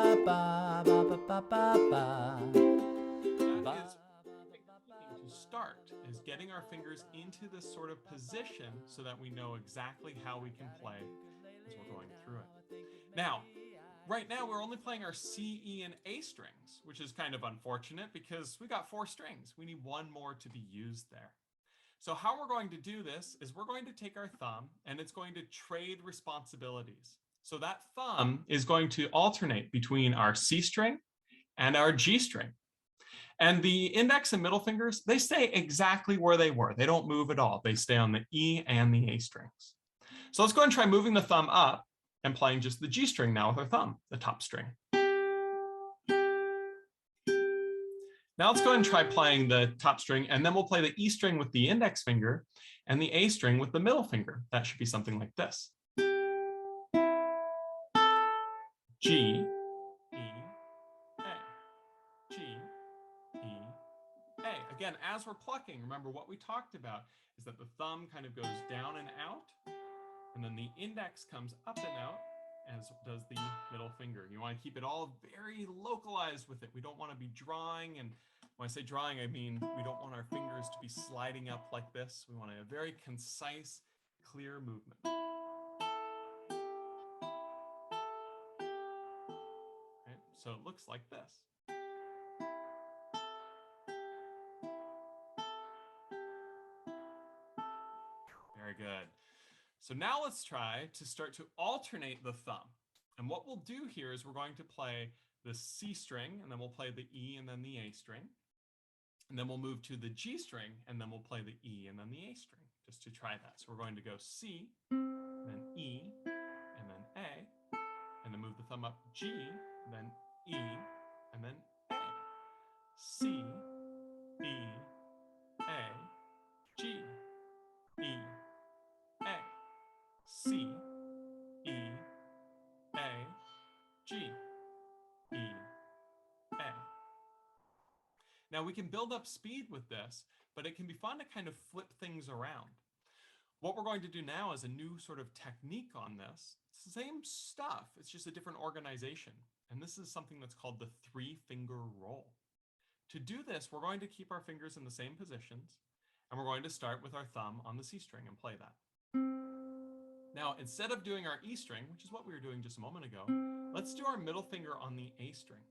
To start is getting our fingers into this sort of position so that we know exactly how we can play as we're going through it. Now, right now we're only playing our C, E, and A strings, which is kind of unfortunate because we got 4 strings. We need one more to be used there. So how we're going to do this is we're going to take our thumb and it's going to trade responsibilities. So that thumb is going to alternate between our C string and our G string. And the index and middle fingers, they stay exactly where they were. They don't move at all. They stay on the E and the A strings. So let's go and try moving the thumb up and playing just the G string now with our thumb, the top string. Now let's go ahead and try playing the top string, and then we'll play the E string with the index finger and the A string with the middle finger. That should be something like this. G, E, A, G, E, A. Again, as we're plucking, remember what we talked about is that the thumb kind of goes down and out, and then the index comes up and out, as does the middle finger. You want to keep it all very localized with it. We don't want to be drawing, and when I say drawing, I mean we don't want our fingers to be sliding up like this. We want a very concise, clear movement. Okay, so it looks like this. Very good. So now let's try to start to alternate the thumb. And what we'll do here is we're going to play the C string, and then we'll play the E and then the A string. And then we'll move to the G string, and then we'll play the E and then the A string, just to try that. So we're going to go C, then E, and then A, and then move the thumb up G, then E, and then A. C, E, A, G, E, A. C, E, A, G, E, A. Now we can build up speed with this, but it can be fun to kind of flip things around. What we're going to do now is a new sort of technique on this. It's the same stuff, it's just a different organization. And this is something that's called the 3-finger roll. To do this, we're going to keep our fingers in the same positions, and we're going to start with our thumb on the C string and play that. Now, instead of doing our E string, which is what we were doing just a moment ago, let's do our middle finger on the A string.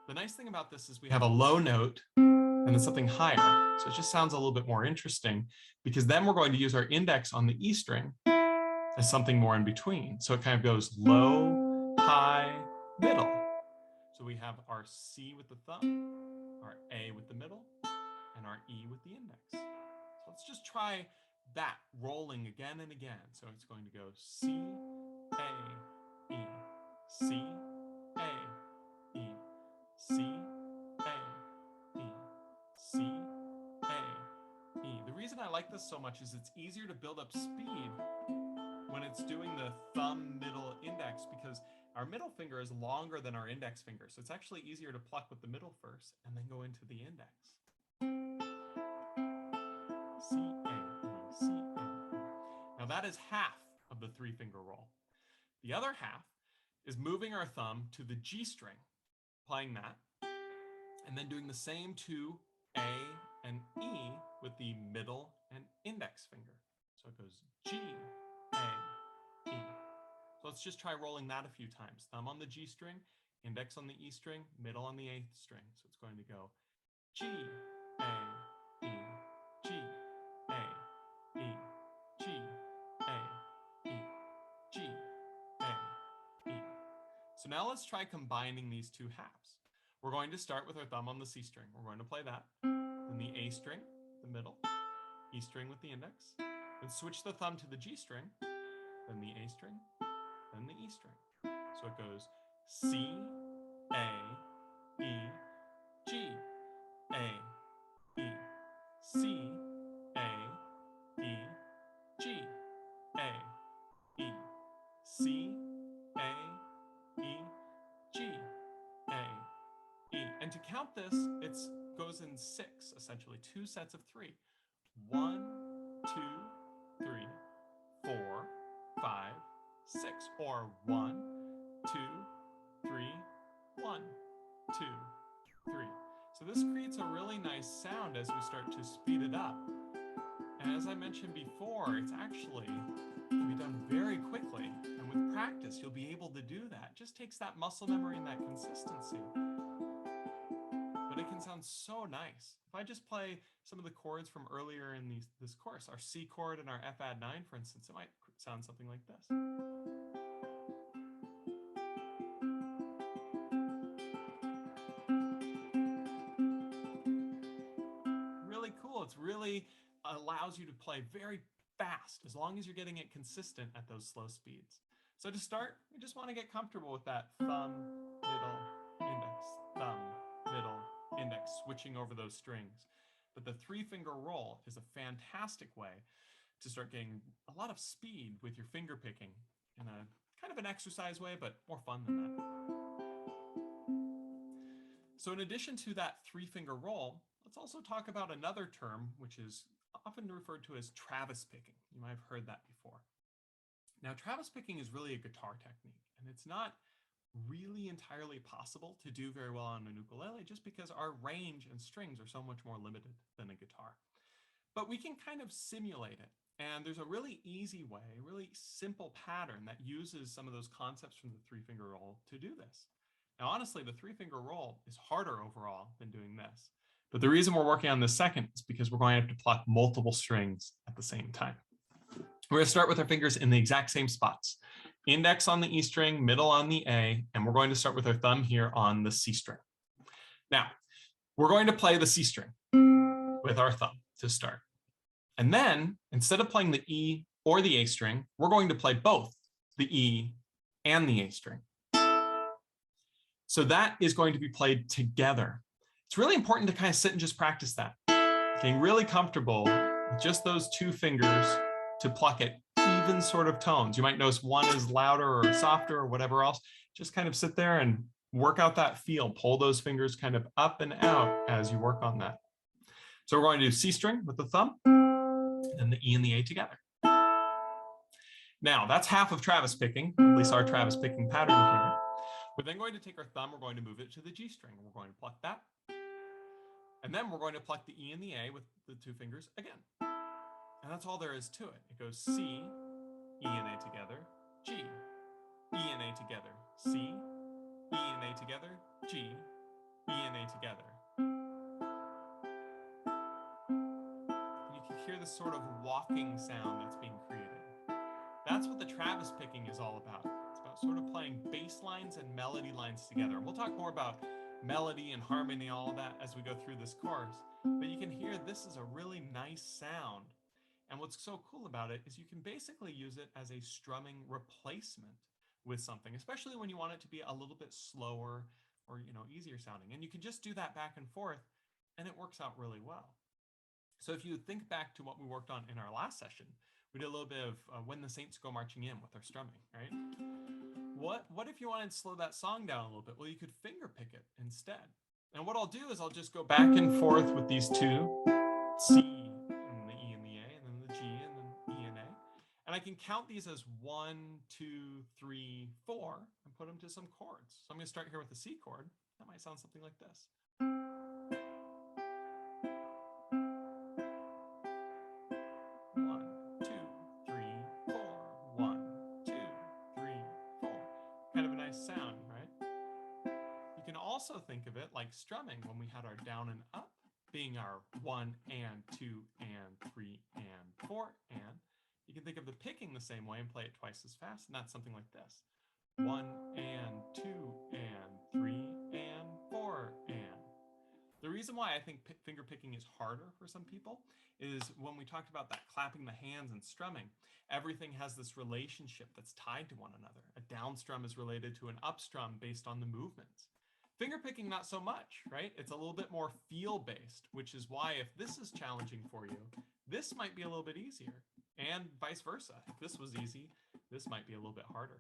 The nice thing about this is we have a low note and then something higher. So it just sounds a little bit more interesting because then we're going to use our index on the E string as something more in between. So it kind of goes low, high, middle. So we have our C with the thumb, our A with the middle, and our E with the index. So let's just try that rolling again and again. So it's going to go C, A, E, C, A, E, C, A, E, C, A, E. The reason I like this so much is it's easier to build up speed when it's doing the thumb, middle, index, because our middle finger is longer than our index finger. So it's actually easier to pluck with the middle first and then go into the index. C, A, E, C, A, E. Now that is half of the 3-finger roll. The other half is moving our thumb to the G string, playing that, and then doing the same to A and E with the middle and index finger. So it goes G, A, E. So let's just try rolling that a few times. Thumb on the G string, index on the E string, middle on the A string. So it's going to go G, A, E, G, A, E, G, A, E, G, A, E. So now let's try combining these two halves. We're going to start with our thumb on the C string. We're going to play that. Then the A string, the middle, E string with the index. Then switch the thumb to the G string, then the A string, then the E string. So it goes C, A, E, G, A, E, C, A, E, G, A, E, C, A, E, G, A, E. And to count this, it goes in 6, essentially, 2 sets of 3. 1, 2, 3, 4, 5, 6, or 1, 2, 3, 1, 2, 3. So this creates a really nice sound as we start to speed it up. And as I mentioned before, it's actually can be done very quickly. And with practice, you'll be able to do that. It just takes that muscle memory and that consistency. But it can sound so nice. If I just play some of the chords from earlier in this course, our C chord and our F add 9, for instance, it might sound something like this. Really cool. It's really allows you to play very fast as long as you're getting it consistent at those slow speeds. So to start, we just want to get comfortable with that thumb, middle, index, thumb, middle, index, switching over those strings. But the 3-finger roll is a fantastic way to start getting a lot of speed with your finger picking in a kind of an exercise way, but more fun than that. So in addition to that 3-finger roll, let's also talk about another term, which is often referred to as Travis picking. You might have heard that before. Now, Travis picking is really a guitar technique, and it's not really entirely possible to do very well on an ukulele just because our range and strings are so much more limited than a guitar. But we can kind of simulate it. And there's a really easy way, a really simple pattern that uses some of those concepts from the 3-finger roll to do this. Now, honestly, the 3-finger roll is harder overall than doing this. But the reason we're working on this second is because we're going to have to pluck multiple strings at the same time. We're going to start with our fingers in the exact same spots. Index on the E string, middle on the A, and we're going to start with our thumb here on the C string. Now, we're going to play the C string with our thumb to start. And then, instead of playing the E or the A string, we're going to play both the E and the A string. So that is going to be played together. It's really important to kind of sit and just practice that. Getting really comfortable with just those 2 fingers to pluck at even sort of tones. You might notice one is louder or softer or whatever else. Just kind of sit there and work out that feel. Pull those fingers kind of up and out as you work on that. So we're going to do C string with the thumb and the E and the A together. Now, that's half of Travis picking, at least our Travis picking pattern here. We're then going to take our thumb, we're going to move it to the G string. We're going to pluck that. And then we're going to pluck the E and the A with the 2 fingers again. And that's all there is to it. It goes C, E and A together, G, E and A together, C, E and A together, G, E and A together. And you can hear this sort of walking sound that's being created. That's what the Travis picking is all about. It's about sort of playing bass lines and melody lines together. And we'll talk more about melody and harmony, all of that as we go through this course. But you can hear this is a really nice sound. And what's so cool about it is you can basically use it as a strumming replacement with something, especially when you want it to be a little bit slower or, easier sounding. And you can just do that back and forth, and it works out really well. So if you think back to what we worked on in our last session, we did a little bit of When the Saints Go Marching In with our strumming, right? What if you wanted to slow that song down a little bit? Well, you could finger pick it instead. And what I'll do is I'll just go back and forth with these 2, C and the E and the A, and then the G and then E and A. And I can count these as 1, 2, 3, 4, and put them to some chords. So I'm going to start here with the C chord. That might sound something like this. 1, 2, 3, 4. 1, 2, 3, 4. Kind of a nice sound, right? You can also think of it like strumming when we had our down and up being our 1 and 2 and 3 and 4 and. You can think of the picking the same way and play it twice as fast, and that's something like this. 1 and 2 and 3 and 4 and. The reason why I think finger picking is harder for some people is when we talked about that clapping the hands and strumming, everything has this relationship that's tied to one another. A down strum is related to an up strum based on the movements. Finger picking, not so much, right? It's a little bit more feel-based, which is why if this is challenging for you, this might be a little bit easier, and vice versa. If this was easy, this might be a little bit harder.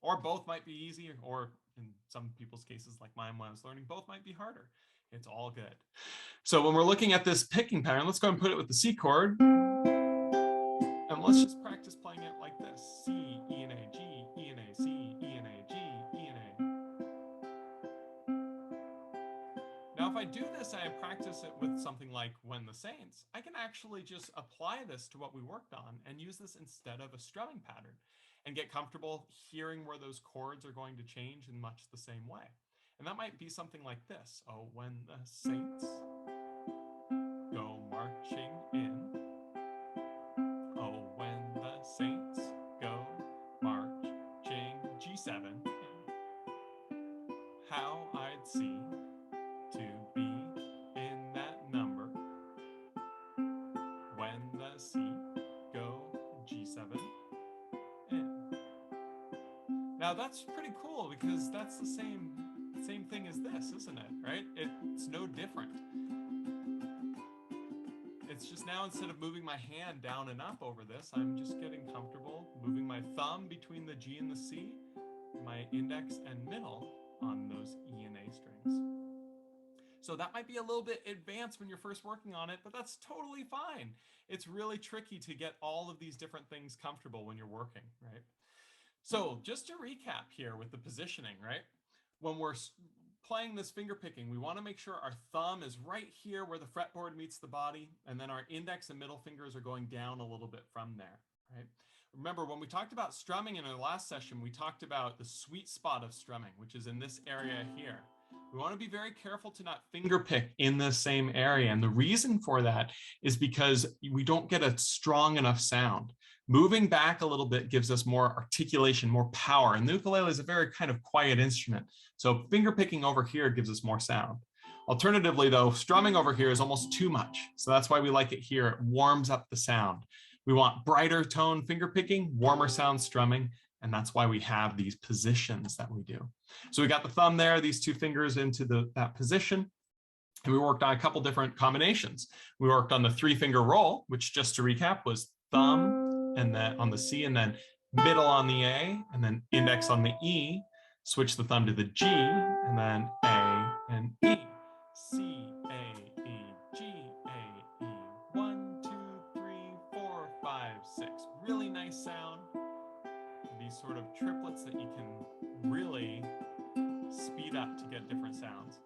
Or both might be easy, or in some people's cases, like mine when I was learning, both might be harder. It's all good. So when we're looking at this picking pattern, let's go and put it with the C chord. And let's just practice playing it like this. C, E and A, G, E and A, C, E and A, G, E and A. Now, if I do this, I practice it with something like When the Saints, I can actually just apply this to what we worked on and use this instead of a strumming pattern and get comfortable hearing where those chords are going to change in much the same way. And that might be something like this. Oh, when the saints go marching in. Oh, when the saints go marching, G7 in. How I'd see to be in that number when the C go G7 in. Now that's pretty cool because that's the same thing as this, isn't it? Right? It's no different. It's just now instead of moving my hand down and up over this, I'm just getting comfortable moving my thumb between the G and the C, my index and middle on those E and A strings. So that might be a little bit advanced when you're first working on it, but that's totally fine. It's really tricky to get all of these different things comfortable when you're working, right? So just to recap here with the positioning, right? When we're playing this finger picking, we want to make sure our thumb is right here where the fretboard meets the body, and then our index and middle fingers are going down a little bit from there, right? Remember, when we talked about strumming in our last session, we talked about the sweet spot of strumming, which is in this area here. We want to be very careful to not finger pick in the same area. And the reason for that is because we don't get a strong enough sound. Moving back a little bit gives us more articulation, more power. And the ukulele is a very kind of quiet instrument. So finger picking over here gives us more sound. Alternatively, though, strumming over here is almost too much. So that's why we like it here. It warms up the sound. We want brighter tone finger picking, warmer sound strumming, and that's why we have these positions that we do. So we got the thumb there, these two fingers into that position, and we worked on a couple different combinations. We worked on the 3-finger roll, which just to recap was thumb and then on the C, and then middle on the A, and then index on the E, switch the thumb to the G, and then A and E. C, A, E, G, A, E. 1, 2, 3, 4, 5, 6. Really nice sound. These sort of triplets that you can really speed up to get different sounds.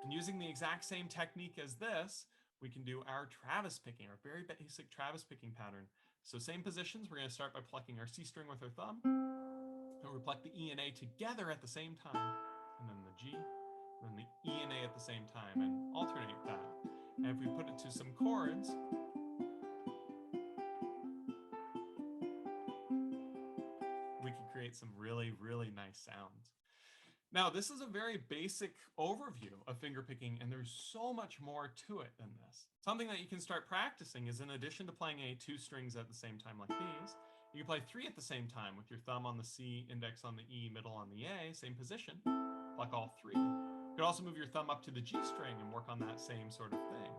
And using the exact same technique as this, we can do our Travis picking, our very basic Travis picking pattern. So same positions, we're going to start by plucking our C string with our thumb, and we pluck the E and A together at the same time, and then the G, and then the E and A at the same time, and alternate that. And if we put it to some chords, we can create some really, really nice sounds. Now, this is a very basic overview of fingerpicking, and there's so much more to it than this. Something that you can start practicing is in addition to playing 2 strings at the same time like these, you can play 3 at the same time with your thumb on the C, index on the E, middle on the A, same position, pluck all 3. You could also move your thumb up to the G string and work on that same sort of thing.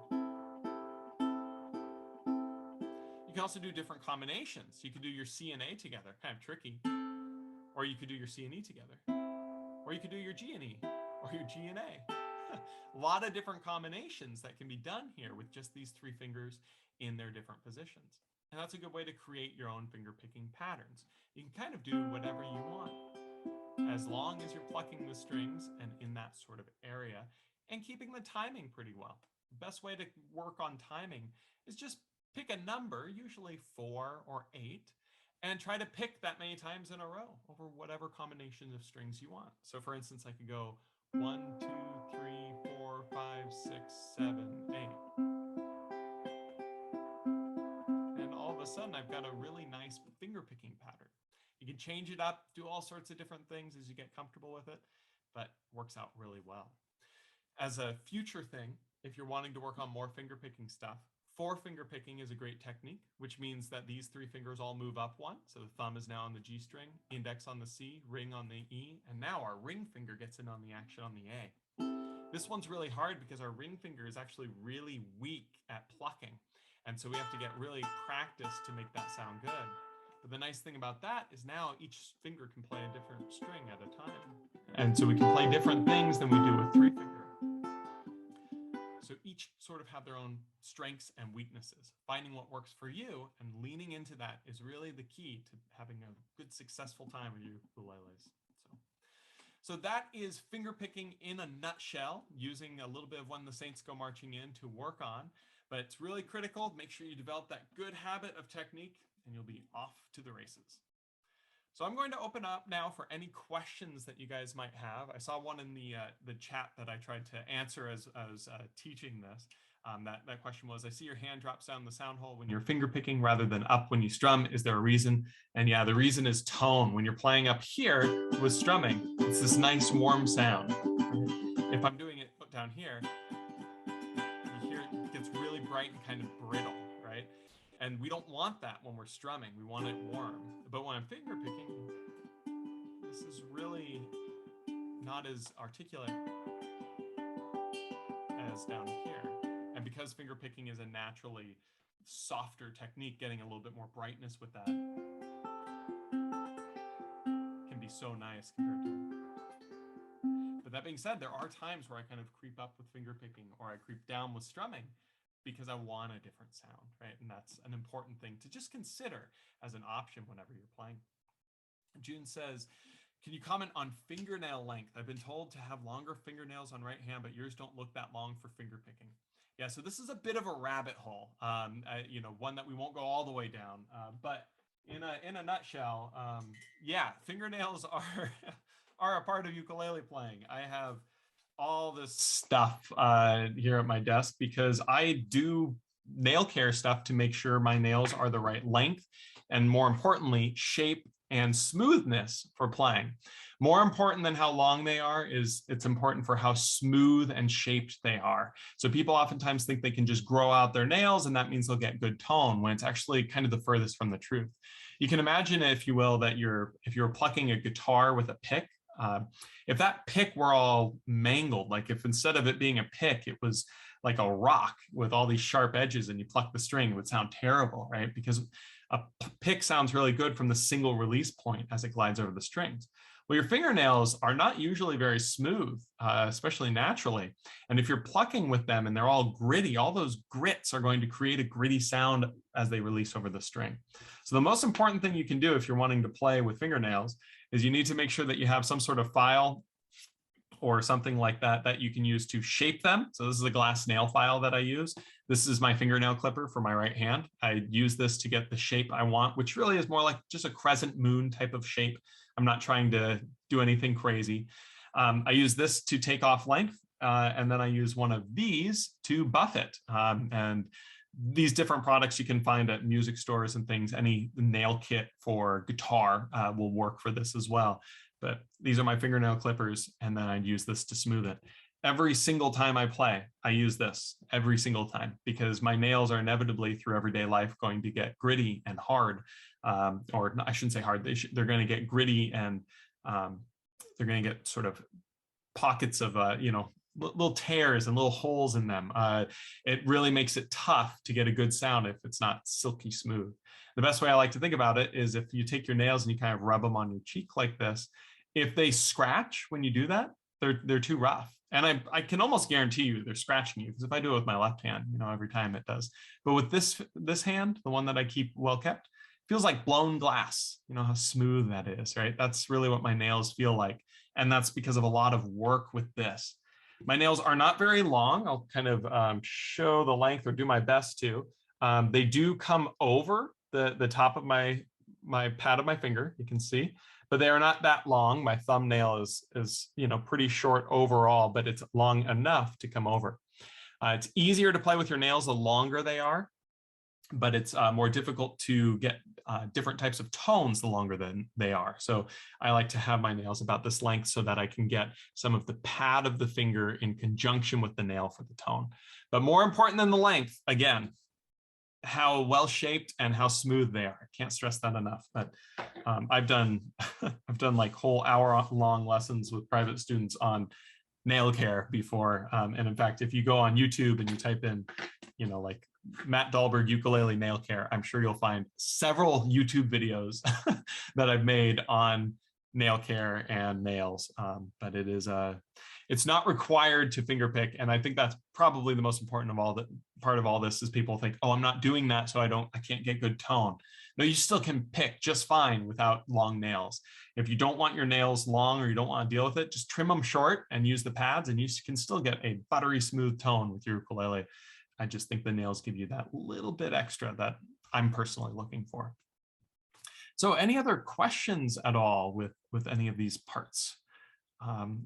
You can also do different combinations. You could do your C and A together, kind of tricky, or you could do your C and E together. Or you could do your G and E, or your G and A. A lot of different combinations that can be done here with just these 3 fingers in their different positions. And that's a good way to create your own finger picking patterns. You can kind of do whatever you want, as long as you're plucking the strings and in that sort of area, and keeping the timing pretty well. The best way to work on timing is just pick a number, usually 4 or 8, and try to pick that many times in a row over whatever combination of strings you want. So for instance, I could go 1, 2, 3, 4, 5, 6, 7, 8. And all of a sudden, I've got a really nice finger picking pattern. You can change it up, do all sorts of different things as you get comfortable with it, but it works out really well. As a future thing, if you're wanting to work on more finger picking stuff, 4-finger picking is a great technique, which means that these 3 fingers all move up 1. So the thumb is now on the G string, index on the C, ring on the E, and now our ring finger gets in on the action on the A. This one's really hard because our ring finger is actually really weak at plucking. And so we have to get really practiced to make that sound good. But the nice thing about that is now each finger can play a different string at a time. And so we can play different things than we do with 3-finger. So each sort of have their own strengths and weaknesses. Finding what works for you and leaning into that is really the key to having a good, successful time with your ukuleles. So that is fingerpicking in a nutshell, using a little bit of When the Saints Go Marching In to work on. But it's really critical. Make sure you develop that good habit of technique, and you'll be off to the races. So I'm going to open up now for any questions that you guys might have. I saw one in the chat that I tried to answer as I was teaching this. That question was, I see your hand drops down the sound hole when you're finger picking rather than up when you strum. Is there a reason? And yeah, the reason is tone. When you're playing up here with strumming, it's this nice warm sound. If I'm doing it down here, you hear it gets really bright and kind of brittle, right? And we don't want that when we're strumming. We want it warm. But when I'm finger picking, this is really not as articulate as down here. And because finger picking is a naturally softer technique, getting a little bit more brightness with that can be so nice compared to. But that being said, there are times where I kind of creep up with finger picking, or I creep down with strumming, because I want a different sound, right? And that's an important thing to just consider as an option whenever you're playing. June says, can you comment on fingernail length? I've been told to have longer fingernails on right hand, but yours don't look that long for finger picking. Yeah, so this is a bit of a rabbit hole, one that we won't go all the way down. But in a nutshell, yeah, fingernails are a part of ukulele playing. I have all this stuff here at my desk because I do nail care stuff to make sure my nails are the right length, and more importantly, shape and smoothness for playing. More important than how long they are is it's important for how smooth and shaped they are. So people oftentimes think they can just grow out their nails and that means they'll get good tone, when it's actually kind of the furthest from the truth. You can imagine, if you will, that if you're plucking a guitar with a pick, if that pick were all mangled, like if instead of it being a pick, it was like a rock with all these sharp edges and you pluck the string, it would sound terrible, right? Because a pick sounds really good from the single release point as it glides over the strings. Well, your fingernails are not usually very smooth, especially naturally. And if you're plucking with them and they're all gritty, all those grits are going to create a gritty sound as they release over the string. So the most important thing you can do if you're wanting to play with fingernails is you need to make sure that you have some sort of file or something like that that you can use to shape them. So this is a glass nail file that I use. This is my fingernail clipper for my right hand. I use this to get the shape I want, which really is more like just a crescent moon type of shape. I'm not trying to do anything crazy. I use this to take off length, and then I use one of these to buff it. And these different products you can find at music stores and things. Any nail kit for guitar will work for this as well. But these are my fingernail clippers, and then I'd use this to smooth it. Every single time I play, I use this every single time, because my nails are inevitably through everyday life going to get gritty and hard, or I shouldn't say hard, they're going to get gritty, and they're going to get sort of pockets of, little tears and little holes in them. It really makes it tough to get a good sound if it's not silky smooth. The best way I like to think about it is if you take your nails and you kind of rub them on your cheek like this, if they scratch when you do that, they're too rough. And I can almost guarantee you they're scratching you, because if I do it with my left hand, every time it does. But with this hand, the one that I keep well kept, feels like blown glass. You know how smooth that is, right? That's really what my nails feel like. And that's because of a lot of work with this. My nails are not very long. I'll kind of show the length, or do my best to. They do come over the top of my pad of my finger, you can see, but they are not that long. My thumbnail is pretty short overall, but it's long enough to come over. It's easier to play with your nails the longer they are, but it's more difficult to get different types of tones the longer than they are. So I like to have my nails about this length so that I can get some of the pad of the finger in conjunction with the nail for the tone. But more important than the length, again, how well shaped and how smooth they are. I can't stress that enough. But I've done like whole hour-long lessons with private students on nail care before. And in fact, if you go on YouTube and you type in, like Matt Dahlberg ukulele nail care, I'm sure you'll find several YouTube videos that I've made on nail care and nails, but it is it's not required to fingerpick, and I think that's probably the most important of all that part of all this is people think, oh, I'm not doing that, so I can't get good tone. No, you still can pick just fine without long nails. If you don't want your nails long or you don't want to deal with it, just trim them short and use the pads, and you can still get a buttery smooth tone with your ukulele. I just think the nails give you that little bit extra that I'm personally looking for. So any other questions at all with any of these parts? Let's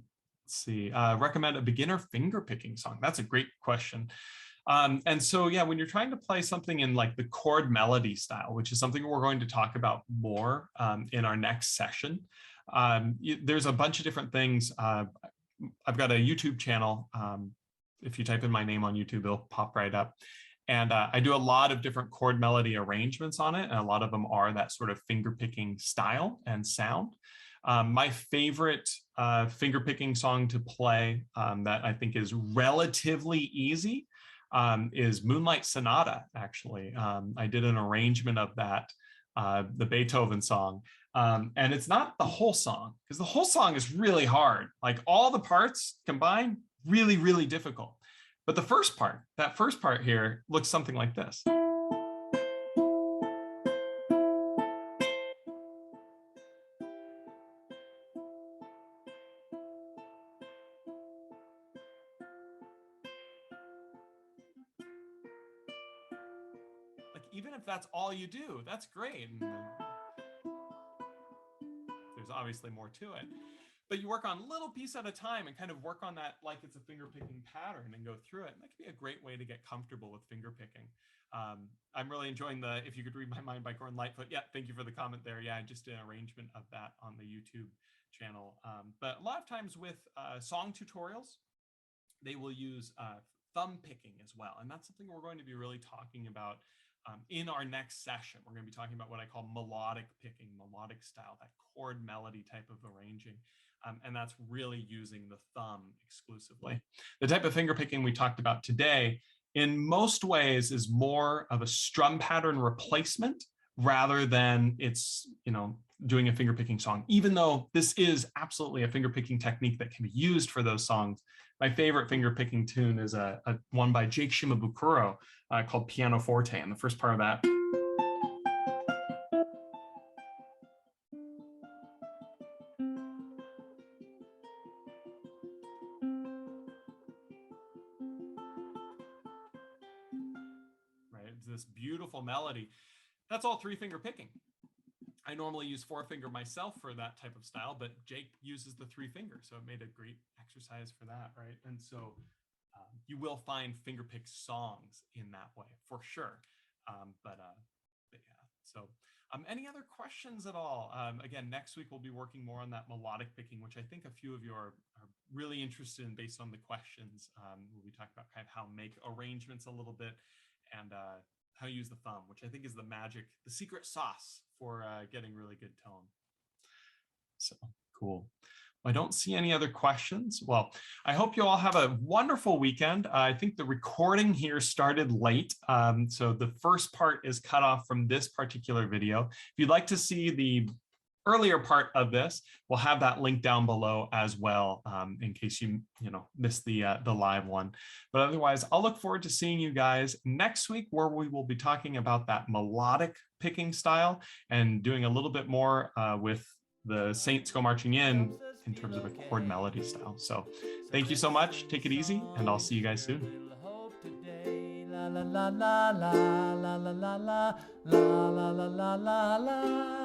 see, recommend a beginner finger picking song. That's a great question. And so, yeah, when you're trying to play something in like the chord melody style, which is something we're going to talk about more in our next session, there's a bunch of different things. I've got a YouTube channel. If you type in my name on YouTube, it'll pop right up. And I do a lot of different chord melody arrangements on it. And a lot of them are that sort of finger picking style and sound. My favorite finger picking song to play that I think is relatively easy is Moonlight Sonata, actually. I did an arrangement of that, the Beethoven song. And it's not the whole song, because the whole song is really hard. Like all the parts combined, really, really difficult. But the first part, that first part here, looks something like this. Like, even if that's all you do, that's great. And there's obviously more to it. But you work on a little piece at a time and kind of work on that like it's a finger picking pattern and go through it. And that could be a great way to get comfortable with finger picking. I'm really enjoying the If You Could Read My Mind by Gordon Lightfoot. Yeah, thank you for the comment there. Yeah, I just did an arrangement of that on the YouTube channel. But a lot of times with song tutorials, they will use thumb picking as well. And that's something we're going to be really talking about in our next session. We're going to be talking about what I call melodic picking, melodic style, that chord melody type of arranging. And that's really using the thumb exclusively. The type of finger picking we talked about today, in most ways, is more of a strum pattern replacement rather than it's, doing a finger picking song. Even though this is absolutely a finger picking technique that can be used for those songs. My favorite finger picking tune is a one by Jake Shimabukuro called Pianoforte, and the first part of that. This beautiful melody. That's all 3-finger picking. I normally use 4-finger myself for that type of style, but Jake uses the 3-finger, so it made a great exercise for that, right? And so you will find finger pick songs in that way for sure. But yeah, so any other questions at all? Again, next week we'll be working more on that melodic picking, which I think a few of you are really interested in based on the questions. We'll be talking about kind of how make arrangements a little bit, and how you use the thumb, which I think is the magic, the secret sauce for getting really good tone. So cool. I don't see any other questions. Well, I hope you all have a wonderful weekend. I think the recording here started late. So the first part is cut off from this particular video. If you'd like to see the earlier part of this, we'll have that link down below as well, in case you missed the live one. But otherwise, I'll look forward to seeing you guys next week, where we will be talking about that melodic picking style and doing a little bit more with the Saints Go Marching In terms of a chord melody style. So thank you so much. Take it easy, and I'll see you guys soon. La la la la la la la la la la la la la la.